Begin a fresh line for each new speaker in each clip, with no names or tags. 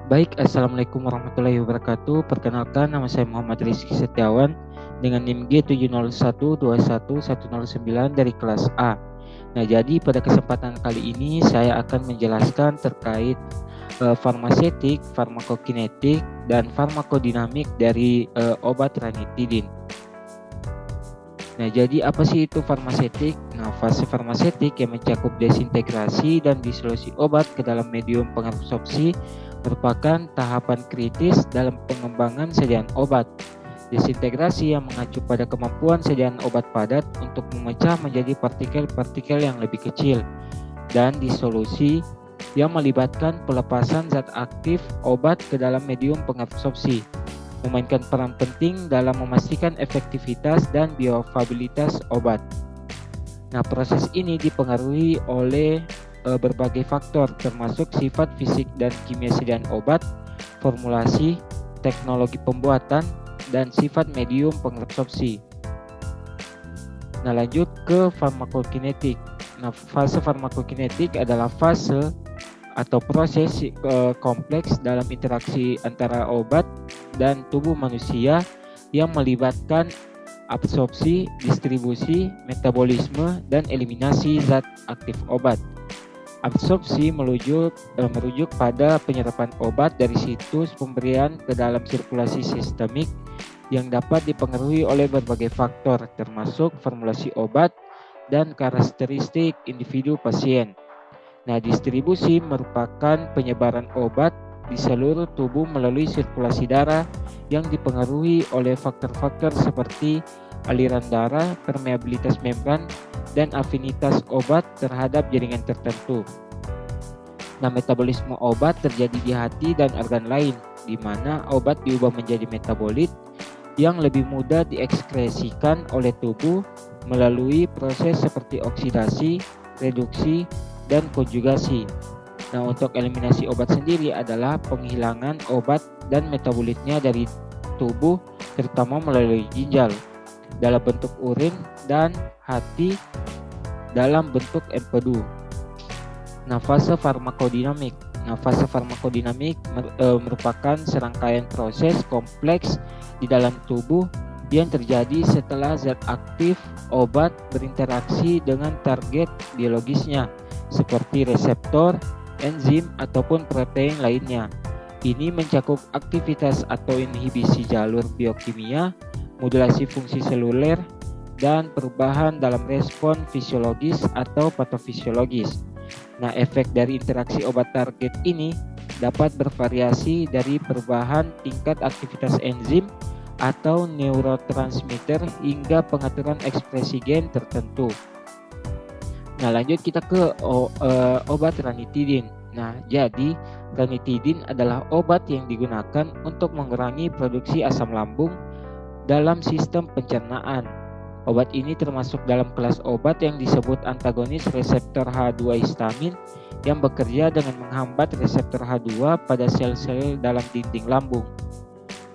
Baik, Assalamualaikum warahmatullahi wabarakatuh. Perkenalkan, nama saya Muhammad Rizky Setiawan dengan NIM G701211109 dari kelas A. Nah, jadi pada kesempatan kali ini saya akan menjelaskan terkait farmasetik, farmakokinetik, dan farmakodinamik dari obat ranitidin. Nah, jadi apa sih itu farmasetik? Nah, fase farmasetik yang mencakup desintegrasi dan disolusi obat ke dalam medium pengabsorpsi merupakan tahapan kritis dalam pengembangan sediaan obat. Desintegrasi yang mengacu pada kemampuan sediaan obat padat untuk memecah menjadi partikel-partikel yang lebih kecil, dan disolusi yang melibatkan pelepasan zat aktif obat ke dalam medium pengabsorpsi memainkan peran penting dalam memastikan efektivitas dan bioavailabilitas obat. Nah, proses ini dipengaruhi oleh berbagai faktor termasuk sifat fisik dan kimia sediaan obat, formulasi, teknologi pembuatan, dan sifat medium pengabsorpsi. Nah, lanjut ke farmakokinetik. Nah, fase farmakokinetik adalah fase atau proses kompleks dalam interaksi antara obat dan tubuh manusia yang melibatkan absorpsi, distribusi, metabolisme, dan eliminasi zat aktif obat. Absorpsi merujuk pada penyerapan obat dari situs pemberian ke dalam sirkulasi sistemik yang dapat dipengaruhi oleh berbagai faktor termasuk formulasi obat dan karakteristik individu pasien. Nah, distribusi merupakan penyebaran obat di seluruh tubuh melalui sirkulasi darah yang dipengaruhi oleh faktor-faktor seperti aliran darah, permeabilitas membran, dan afinitas obat terhadap jaringan tertentu. Nah, metabolisme obat terjadi di hati dan organ lain, di mana obat diubah menjadi metabolit yang lebih mudah diekskresikan oleh tubuh melalui proses seperti oksidasi, reduksi, dan konjugasi. Nah, untuk eliminasi obat sendiri adalah penghilangan obat dan metabolitnya dari tubuh, terutama melalui ginjal, dalam bentuk urin, dan hati dalam bentuk empedu. Nah, fase farmakodinamik. Nah, fase farmakodinamik merupakan serangkaian proses kompleks di dalam tubuh yang terjadi setelah zat aktif obat berinteraksi dengan target biologisnya seperti reseptor, enzim, ataupun protein lainnya. Ini mencakup aktivitas atau inhibisi jalur biokimia, modulasi fungsi seluler, dan perubahan dalam respon fisiologis atau patofisiologis. Nah, efek dari interaksi obat target ini dapat bervariasi dari perubahan tingkat aktivitas enzim atau neurotransmitter hingga pengaturan ekspresi gen tertentu. Nah, lanjut kita ke obat ranitidin. Nah, jadi ranitidin adalah obat yang digunakan untuk mengurangi produksi asam lambung dalam sistem pencernaan. Obat ini termasuk dalam kelas obat yang disebut antagonis reseptor H2 histamin yang bekerja dengan menghambat reseptor H2 pada sel-sel dalam dinding lambung.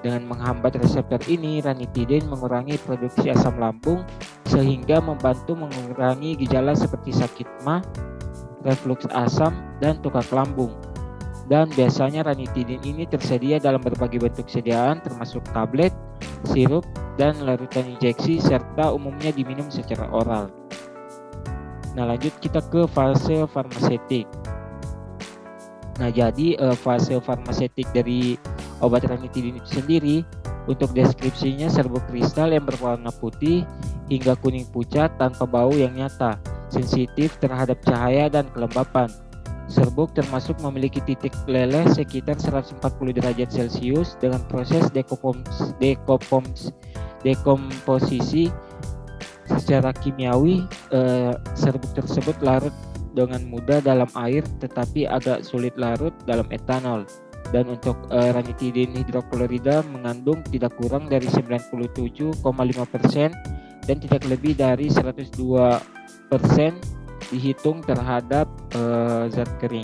Dengan menghambat reseptor ini, ranitidin mengurangi produksi asam lambung sehingga membantu mengurangi gejala seperti sakit MAH, reflux asam, dan tukak lambung. Dan biasanya ranitidin ini tersedia dalam berbagai bentuk sediaan termasuk tablet, sirup, dan larutan injeksi serta umumnya diminum secara oral. Nah, lanjut kita ke fase farmasetik. Nah, jadi fase farmasetik dari obat ranitidin itu sendiri, untuk deskripsinya serbuk kristal yang berwarna putih hingga kuning pucat tanpa bau yang nyata, sensitif terhadap cahaya dan kelembapan. Serbuk termasuk memiliki titik leleh sekitar 140 derajat Celcius dengan proses dekomposisi secara kimiawi. Serbuk tersebut larut dengan mudah dalam air tetapi agak sulit larut dalam etanol. Dan untuk ranitidin hidroklorida mengandung tidak kurang dari 97,5% dan tidak lebih dari 102% dihitung terhadap zat kering.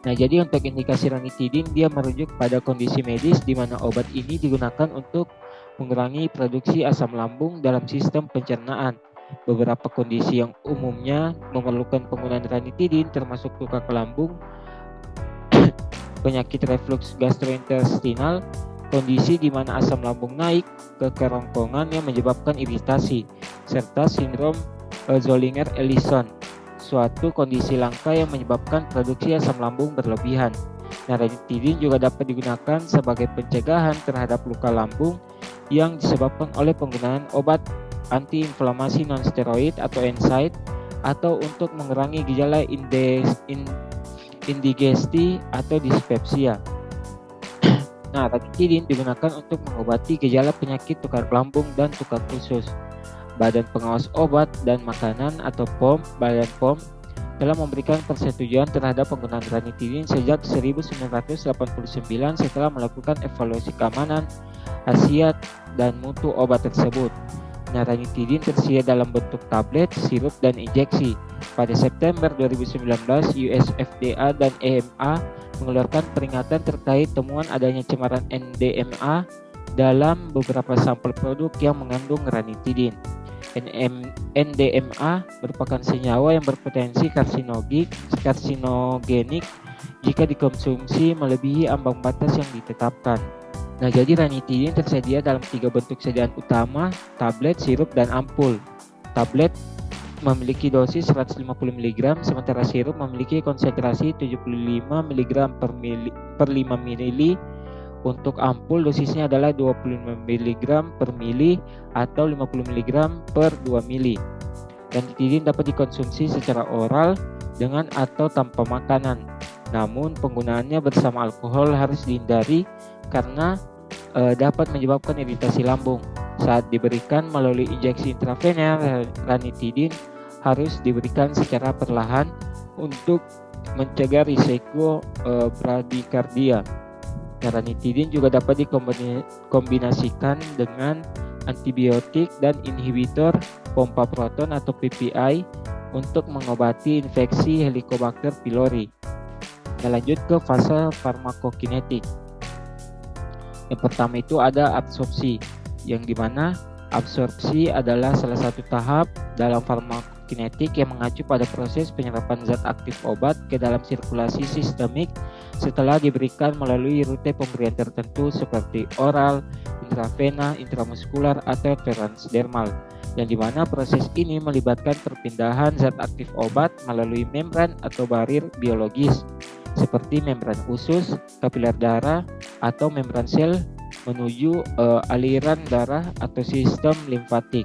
Nah, jadi untuk indikasi ranitidin dia merujuk pada kondisi medis di mana obat ini digunakan untuk mengurangi produksi asam lambung dalam sistem pencernaan. Beberapa kondisi yang umumnya memerlukan penggunaan ranitidin termasuk tukak lambung penyakit reflux gastrointestinal, kondisi di mana asam lambung naik ke kerongkongan yang menyebabkan iritasi, serta sindrom Zollinger-Ellison, suatu kondisi langka yang menyebabkan produksi asam lambung berlebihan. Nah, ranitidin juga dapat digunakan sebagai pencegahan terhadap luka lambung yang disebabkan oleh penggunaan obat antiinflamasi non-steroid atau NSAID, atau untuk mengurangi gejala indigesti atau dispepsia. Nah, ranitidin digunakan untuk mengobati gejala penyakit tukar lambung dan tukar usus. Badan Pengawas Obat dan Makanan atau POM, Badan POM, telah memberikan persetujuan terhadap penggunaan ranitidin sejak 1989 setelah melakukan evaluasi keamanan, khasiat, dan mutu obat tersebut. Nah, ranitidin tersedia dalam bentuk tablet, sirup, dan injeksi. Pada September 2019, US FDA dan EMA mengeluarkan peringatan terkait temuan adanya cemaran NDMA dalam beberapa sampel produk yang mengandung ranitidin. NDMA merupakan senyawa yang berpotensi karsinogenik jika dikonsumsi melebihi ambang batas yang ditetapkan. Nah, jadi ranitidin tersedia dalam 3 bentuk sediaan utama, tablet, sirup, dan ampul. Tablet memiliki dosis 150 mg, sementara sirup memiliki konsentrasi 75 mg per 5 ml. Untuk ampul dosisnya adalah 25 mg per mili atau 50 mg per 2 mili. Ranitidin dapat dikonsumsi secara oral dengan atau tanpa makanan. Namun penggunaannya bersama alkohol harus dihindari karena dapat menyebabkan iritasi lambung. Saat diberikan melalui injeksi intravenosa, ranitidin harus diberikan secara perlahan untuk mencegah risiko bradikardia. Ranitidin juga dapat dikombinasikan dengan antibiotik dan inhibitor pompa proton atau PPI untuk mengobati infeksi Helicobacter pylori. Kita lanjut ke fase farmakokinetik. Yang pertama itu ada absorpsi, yang dimana absorpsi adalah salah satu tahap dalam farmakokinetik yang mengacu pada proses penyerapan zat aktif obat ke dalam sirkulasi sistemik setelah diberikan melalui rute pemberian tertentu seperti oral, intravena, intramuskular, atau transdermal, yang dimana proses ini melibatkan perpindahan zat aktif obat melalui membran atau barir biologis seperti membran usus, kapiler darah, atau membran sel menuju aliran darah atau sistem limfatik.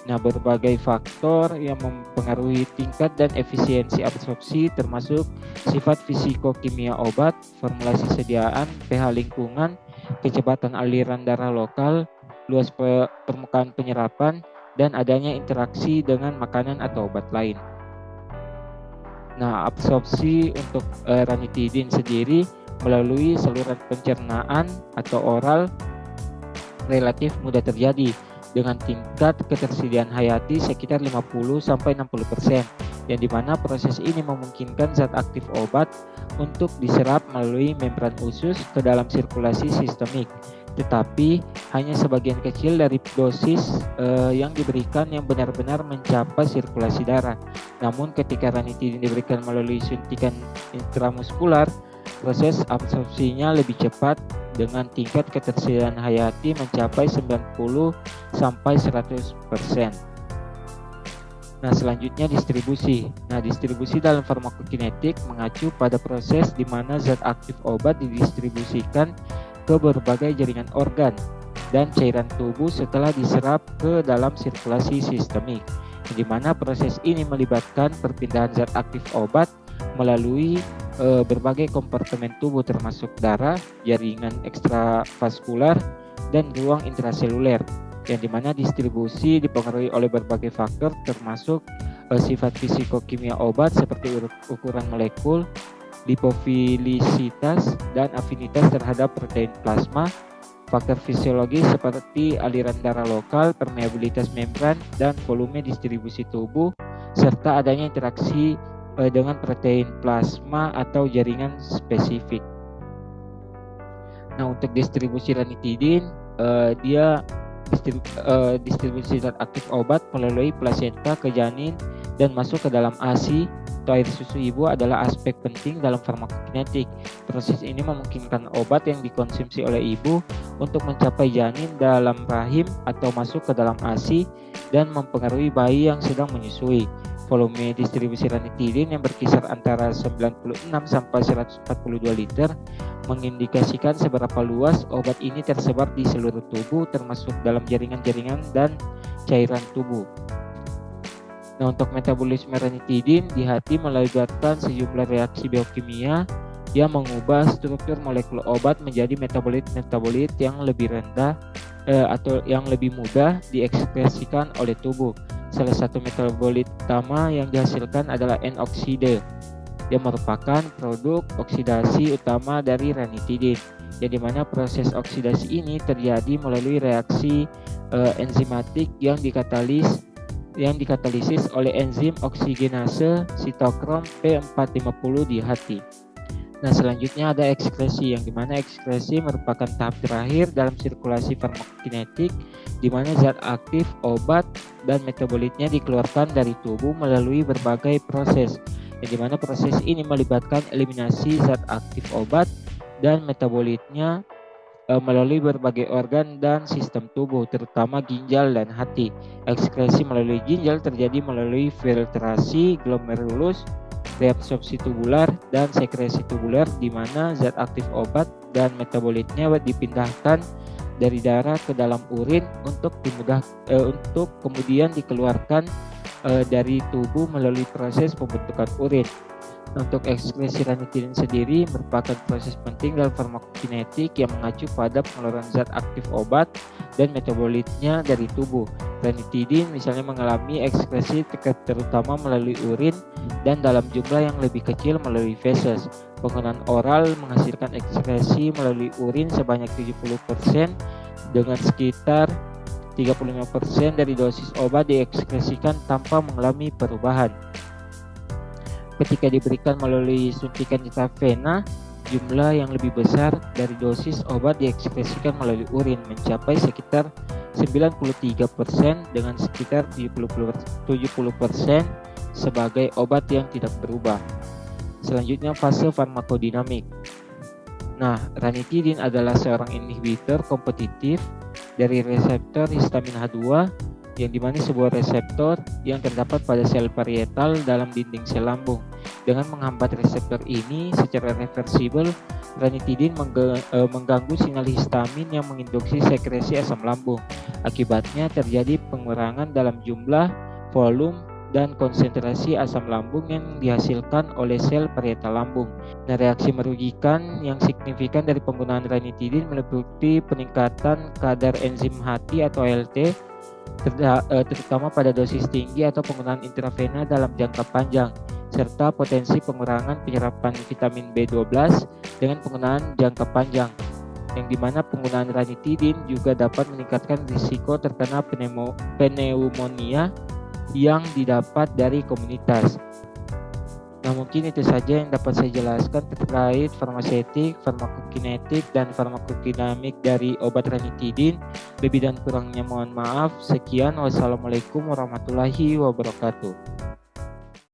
Nah, berbagai faktor yang mempengaruhi tingkat dan efisiensi absorpsi termasuk sifat fisikokimia obat, formulasi sediaan, pH lingkungan, kecepatan aliran darah lokal, luas permukaan penyerapan, dan adanya interaksi dengan makanan atau obat lain. Nah, absorpsi untuk ranitidin sendiri melalui saluran pencernaan atau oral relatif mudah terjadi dengan tingkat ketersediaan hayati sekitar 50-60%, yang dimana proses ini memungkinkan zat aktif obat untuk diserap melalui membran usus ke dalam sirkulasi sistemik, tetapi hanya sebagian kecil dari dosis yang diberikan yang benar-benar mencapai sirkulasi darah. Namun ketika ranitidin diberikan melalui suntikan intramuskular, proses absorpsinya lebih cepat dengan tingkat ketersediaan hayati mencapai 90-100%. Nah, selanjutnya distribusi. Nah, distribusi dalam farmakokinetik mengacu pada proses di mana zat aktif obat didistribusikan ke berbagai jaringan organ dan cairan tubuh setelah diserap ke dalam sirkulasi sistemik, di mana proses ini melibatkan perpindahan zat aktif obat melalui berbagai kompartemen tubuh termasuk darah, jaringan ekstravaskular, dan ruang intraseluler, yang dimana distribusi dipengaruhi oleh berbagai faktor termasuk sifat fisikokimia obat seperti ukuran molekul, lipofilisitas, dan afinitas terhadap protein plasma, faktor fisiologis seperti aliran darah lokal, permeabilitas membran, dan volume distribusi tubuh, serta adanya interaksi dengan protein plasma atau jaringan spesifik. Nah, untuk distribusi ranitidin, distribusi zat aktif obat melalui plasenta ke janin dan masuk ke dalam ASI atau air susu ibu adalah aspek penting dalam farmakokinetik. Proses ini memungkinkan obat yang dikonsumsi oleh ibu untuk mencapai janin dalam rahim atau masuk ke dalam ASI dan mempengaruhi bayi yang sedang menyusui. Volume distribusi ranitidin yang berkisar antara 96 sampai 142 liter mengindikasikan seberapa luas obat ini tersebar di seluruh tubuh, termasuk dalam jaringan-jaringan dan cairan tubuh. Nah, untuk metabolisme ranitidin di hati melibatkan sejumlah reaksi biokimia yang mengubah struktur molekul obat menjadi metabolit-metabolit yang lebih rendah atau yang lebih mudah diekspresikan oleh tubuh. Salah satu metabolit utama yang dihasilkan adalah N-oksida yang merupakan produk oksidasi utama dari ranitidin, yang dimana proses oksidasi ini terjadi melalui reaksi enzimatik yang dikatalisis oleh enzim oksigenase sitokrom P450 di hati. Nah, selanjutnya ada ekskresi, yang dimana ekskresi merupakan tahap terakhir dalam sirkulasi farmakokinetik, di mana zat aktif obat dan metabolitnya dikeluarkan dari tubuh melalui berbagai proses, yang dimana proses ini melibatkan eliminasi zat aktif obat dan metabolitnya melalui berbagai organ dan sistem tubuh, terutama ginjal dan hati. Ekskresi melalui ginjal terjadi melalui filtrasi glomerulus, reabsorpsi tubular, dan sekresi tubular, di mana zat aktif obat dan metabolitnya dipindahkan dari darah ke dalam urin untuk kemudian dikeluarkan dari tubuh melalui proses pembentukan urin. Untuk ekskresi ranitidin sendiri merupakan proses penting dalam farmakokinetik yang mengacu pada pengeluaran zat aktif obat dan metabolitnya dari tubuh. Ranitidin misalnya mengalami ekskresi terutama melalui urin dan dalam jumlah yang lebih kecil melalui feses. Penggunaan oral menghasilkan ekskresi melalui urin sebanyak 70%, dengan sekitar 35% dari dosis obat diekskresikan tanpa mengalami perubahan. Ketika diberikan melalui suntikan intravena, jumlah yang lebih besar dari dosis obat diekspresikan melalui urin, mencapai sekitar 93% dengan sekitar 70% sebagai obat yang tidak berubah. Selanjutnya fase farmakodinamik. Nah, ranitidin adalah seorang inhibitor kompetitif dari reseptor histamin H2, yang dimana sebuah reseptor yang terdapat pada sel parietal dalam dinding sel lambung. Dengan menghambat reseptor ini secara reversibel, ranitidin mengganggu sinyal histamin yang menginduksi sekresi asam lambung. Akibatnya terjadi pengurangan dalam jumlah, volume, dan konsentrasi asam lambung yang dihasilkan oleh sel parietal lambung. Nah, reaksi merugikan yang signifikan dari penggunaan ranitidin meliputi peningkatan kadar enzim hati atau ALT, terutama pada dosis tinggi atau penggunaan intravena dalam jangka panjang, serta potensi pengurangan penyerapan vitamin B12 dengan penggunaan jangka panjang, yang dimana penggunaan ranitidin juga dapat meningkatkan risiko terkena pneumonia yang didapat dari komunitas. Nah, mungkin itu saja yang dapat saya jelaskan terkait farmasetik, farmakokinetik, dan farmakodinamik dari obat ranitidin. Lebih dan kurangnya mohon maaf. Sekian, wassalamualaikum warahmatullahi wabarakatuh.